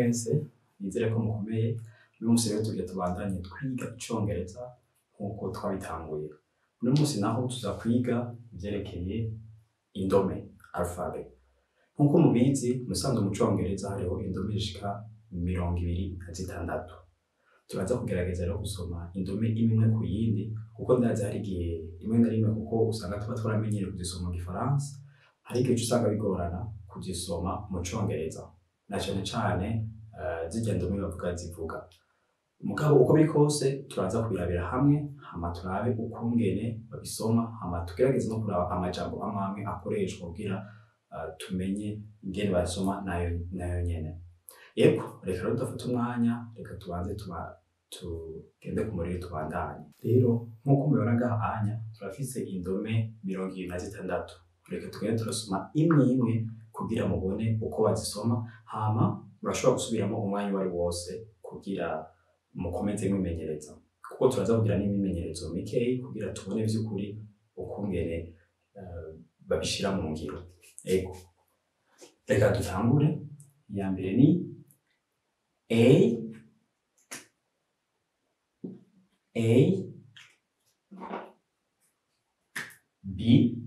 mwese, nizere ko mukomeye. Uyu munsi rero tugiye tubandanye twiga icongereza nkuko twabitanguye. Uno munsi naho tuza kwiga ivyerekeye indome, alphabet. Nkuko mubizi, musanzwe mu congereza hariho indome zishika 26. Turaza kugerageza rero gusoma indome imwe ku yindi, kuko ndazi hari igihe rimwe na rimwe kuko usanga tuba twaramenyereye kuzisoma mu gifaransa, hari igihe usanga bigorana kuzisoma mu congereza, na cane cane zirya ndome bavuga zivuga. Mugabo uko biri kose turaza kubirabira hamwe, hama turabe ukungene babisoma, hama tugerageze no kuraba amajambo amwe akoreshwa kugira tumenye ingene basoma nayo nyene. Yego, reka rero dufate umwanya, reka tubanze tugende ku muriro tubandanye. Rero nkuko mubibona ngaha anya turafise indome 26. Reka tugende turasoma imwe imwe kugira mubone uko bazisoma, hama urashobora gusubiramo umwanya wari wose kugira mukomeze mwimenyereza, kuko turaza kugira n'imimenyerezo mikeyi kugira tubone vy'ukuri ukungene babishira mu ngiro. Ego, reka dutangure. Iya mbere ni A, B,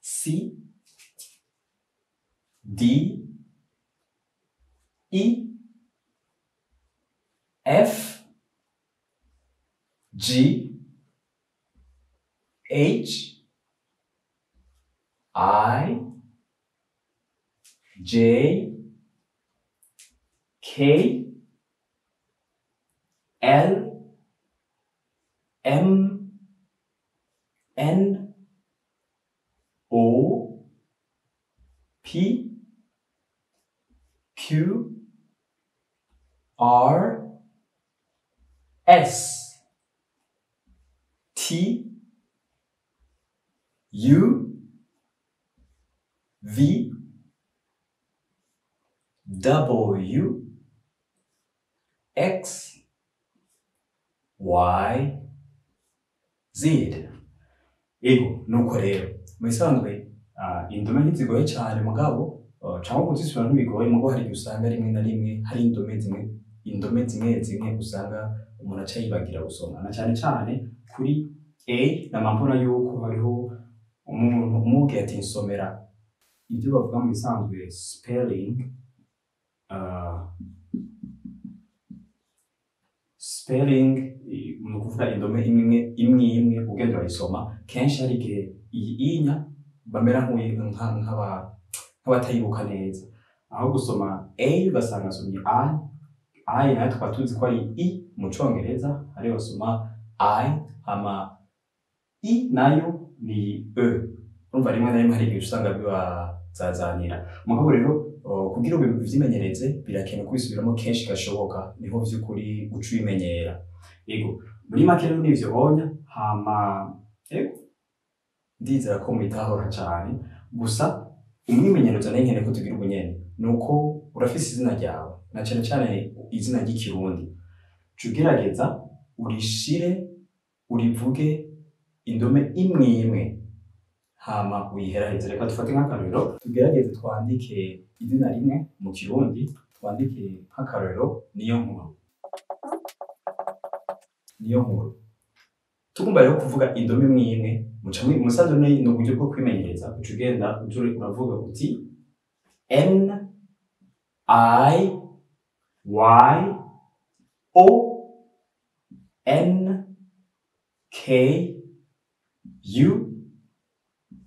C, D, E, F, G, H, I, J, K, L, M, N, O, P, Q, R, S, T, U, V, W, X, Y, Z. Ego, nuko rero mubisanzwe indome ntizigoye cyane mugabo cyangwa kuzisubira ntibigoye, mugabo hari usanga rimwe na rimwe hari indome zimwe usanga umuntu aca yibagira gusoma, na cyane cyane kuri A namambona yuko hariho umuntu umubwiye ati nsomera ibyo bavuga mu bisanzwe spelling, ni ukuvuga indome imwe ugenda urayisoma, kenshi hari igihe iyi inya bamera nk'abatayibuka neza, aho gusoma A ugasanga asomye I nayo tukaba tuzi ko ari I mu congereza, ariyo basoma I, hama I nayo ni E. Urumva rimwe na rimwe hari igihe usanga bibazazanira, mugabo rero kugira ngo uvyimenyereze birakenewe kubisubiramo kenshi gashoboka, niho vy'ukuri uca ubimenyera. Yego, muri make rero nivyo bonya, hama ego ndizera ko mwitahura cane, gusa umwimenyerezo nayo nkeneye ko tugira ubunyene, nuko urafise izina ryawe, na cane cane izina ry'ikirundi, cugerageza urishire urivuge indome imwe hama uyiheraheze. Reka dufate nk'akarorero, tugerageze twandike izina rimwe mu kirundi, twandike nk'akarorero niyo nkuru. Tugomba rero kuvuga indome imwe, musanzwe ni uburyo bwo kwimenyereza, uca ugenda uravuga uti N, I, Y, O, N, K, U,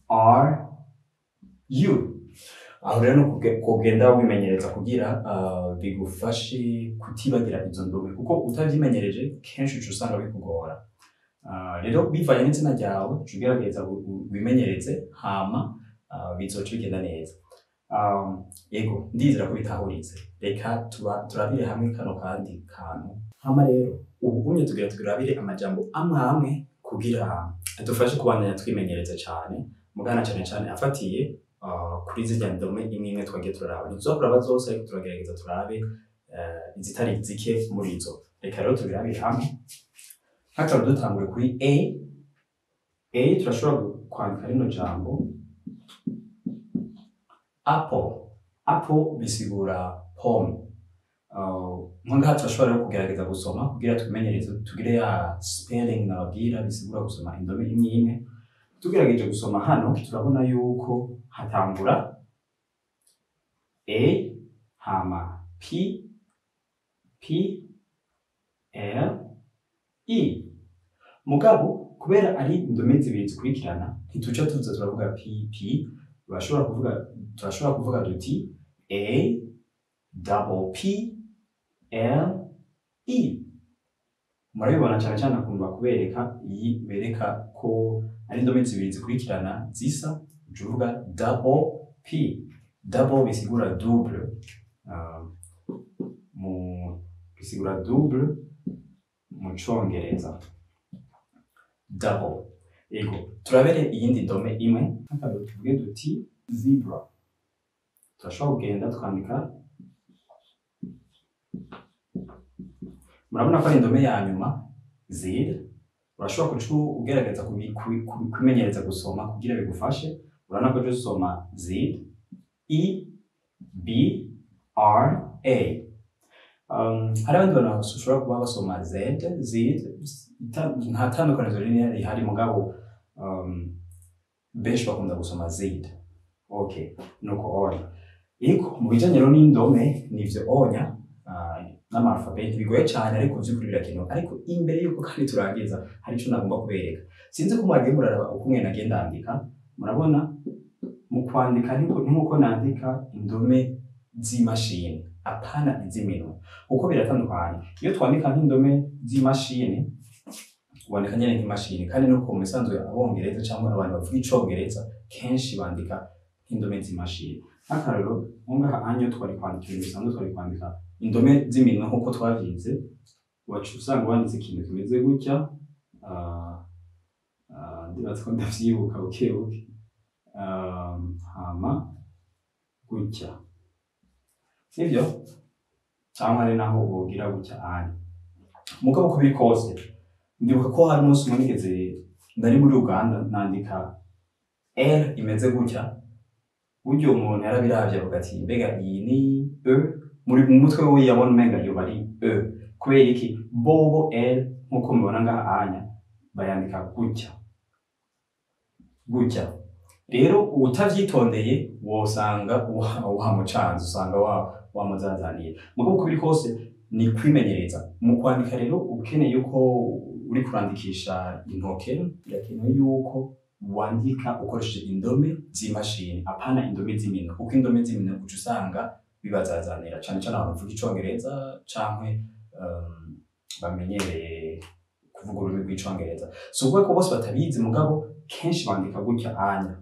R, U. Aho rero no kugenda wimenyereza kugira bigufashe kutibagira izo ndome, kuko utavyimenyereje kenshi uca usanga bikugora. Rero bivanye n'izina ryawe ugerageza wimenyereze, hama bizoca bigenda neza. Yego, ndizera ko bitahuritse. Reka turabire hamwe kano kandi kantu, hama rero ubunye tugira turabire amajambo amwe kugira adufashe kubandanya twimenyereza cyane, mugana cyane afatiye kuri zirya ndome imwe twagiye turaraba. Ntizokuraba zose, ariko turagerageza turabe izitari zike muri izo. Reka rero tubirabire hamwe. Haka dutangure kuri A turashobora kwandika rino jambo apple. apple bisigura pomme. Ngaha turashobora rero kugerageza gusoma kugira tumenyereze tugire ya spelling nababwira bisigura gusoma indome imwe imwe. Tugerageje gusoma hano turabona yuko hatangura A hama P L E. Mugabo kubera ari indome zibiri zikurikirana ntituca tuza turavuga P turashobora kuvuga duti A double P L E. Murabibona cyane cyane akumva kubereka iyi bereka ko ari indome zibiri zikurikirana zisa uvuga double P. Double bisigura double bisigura double mu Congereza. Double. Ego turabere iyindi ndome imwe nk'akado tuvuge duti zebra. Turashobora kugenda twandika, murabona ko ari indome ya nyuma Z. Urashobora kuca ugerageza kumenyereza gusoma kugira bigufashe. Urabona ko usoma Z E B R A. Hari abandi bantu bashobora kuba basoma Z nta tandukanizo rinini rihari mugabo benshi bakunda gusoma Z. Okay, nuko onya. Iko mu bijanye rero n'indome nivyo onya n'amalphabet bigoye cyane ariko vy'ukuri birakenewe. Ariko imbere yuko kandi turangiza hari ico nagomba kubereka. Sinzi ko mwagiye muraraba uko mwe nagenda ndandika. Murabona mu kwandika nkuko nandika indome z'imashini apana iz'iminwe kuko biratandukanye. Iyo twandika nk'indome z'imashini wandika nyene nk'imashini kandi nuko mu bisanzwe abongereza cyangwa abantu bavuga Icongereza kenshi bandika nk'indome z'imashini. Akarero ngaha anyo twari kwandika ibintu bisanzwe twari kwandika indome z'iminwe nkuko twavyize wacu usanga wanditse ikintu kimeze gutya ndibaza ko ndavyibuka bukebuke hama gutya sivyo cyangwa ari naho wogira gutya ani. Mugabo kubiri kose ndibuka ko hari umunsi umwe nigeze ndari muri Uganda nandika L imeze gutya buryo umuntu yarabiravye avuga ati mbega iyi ni E muri mu mutwe we yabona umenga yo bari E kubera iki bobo L nkuko mubona ngaha anya bayandika gutya gutya. Rero utavyitondeye wosanga uhamucanze usanga wamuzazaniye. Mugabo kubiri kose ni kwimenyereza mu kwandika. Rero ukeneye yuko uri kurandikisha intoke birakenewe yuko wandika ukoresheje indome z'imashini apana indome z'iminwe kuko indome z'iminwe uca usanga bibazazanira cyane cyane abantu bavuga Icongereza canke bamenyereye kuvuga ururimi rw'Icongereza. So ubwo ko bose batabizi mugabo kenshi bandika gutya anya.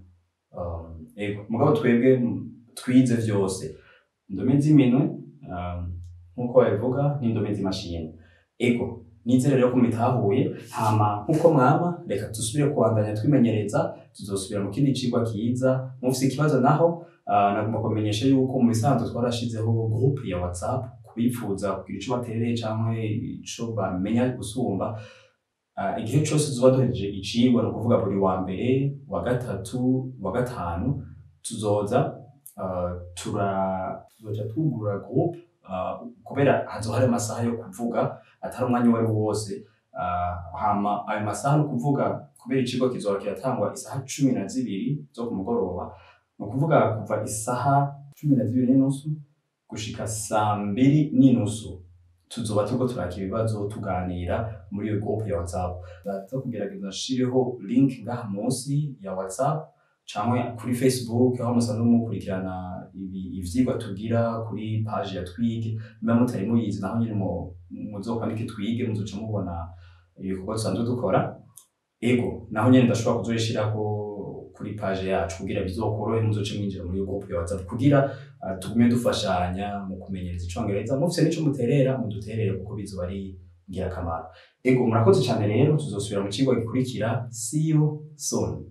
Ego mugabo twebwe twize vyose indome z'iminwe nkuko babivuga n'indome z'imashini. Ego nizere rero ko mitahuye hama nkuko mwama reka dusubire kubandanya twimenyereza. Tuzosubira mu kindi cigwa kiza. Mufise ikibazo naho nagomba kumenyesha yuko mu bisanzwe twarashizeho groupe ya WhatsApp kubifuza kugira ico batereye canke ico bamenya gusumba. Igihe cyose tuzoba duhejeje icigwa no kuvuga buri wa mbere wa gatatu wa gatanu tuzoza tugura groupe kubera hazohari amasaha yo kuvuga atari umwanya wari wose. Hama ayo masaha no kuvuga kubera icigwa kizoba kiratangwa isaha 12 zo ku mugoroba no kuvuga kuva isaha 12:30 gushika 2:30 tuzoba turiko turakira ibibazo tuganira muri iyo groupe ya WhatsApp. Ndaza kugerageza nshireho link ngaha munsi ya WhatsApp canke kuri Facebook aho musanzwe mukurikirana ivyigwa tugira kuri page ya Twige. Niba mutari muyizi naho nyine muzokwandike Twige muzoca mubona ibikorwa dusanzwe dukora. Ego naho nyine ndashobora kuzoyishirako kuri page yacu kugira bizokorohe muzoce mwinjira muri iyo groupe ya WhatsApp kugira tugume dufashanya mu kumenyereza Icongereza. Mufise n'ico muterera muduterere kuko bizoba ari ngirakamaro. Ego murakoze cyane rero tuzosubira mu cigwa gikurikira. See you soon.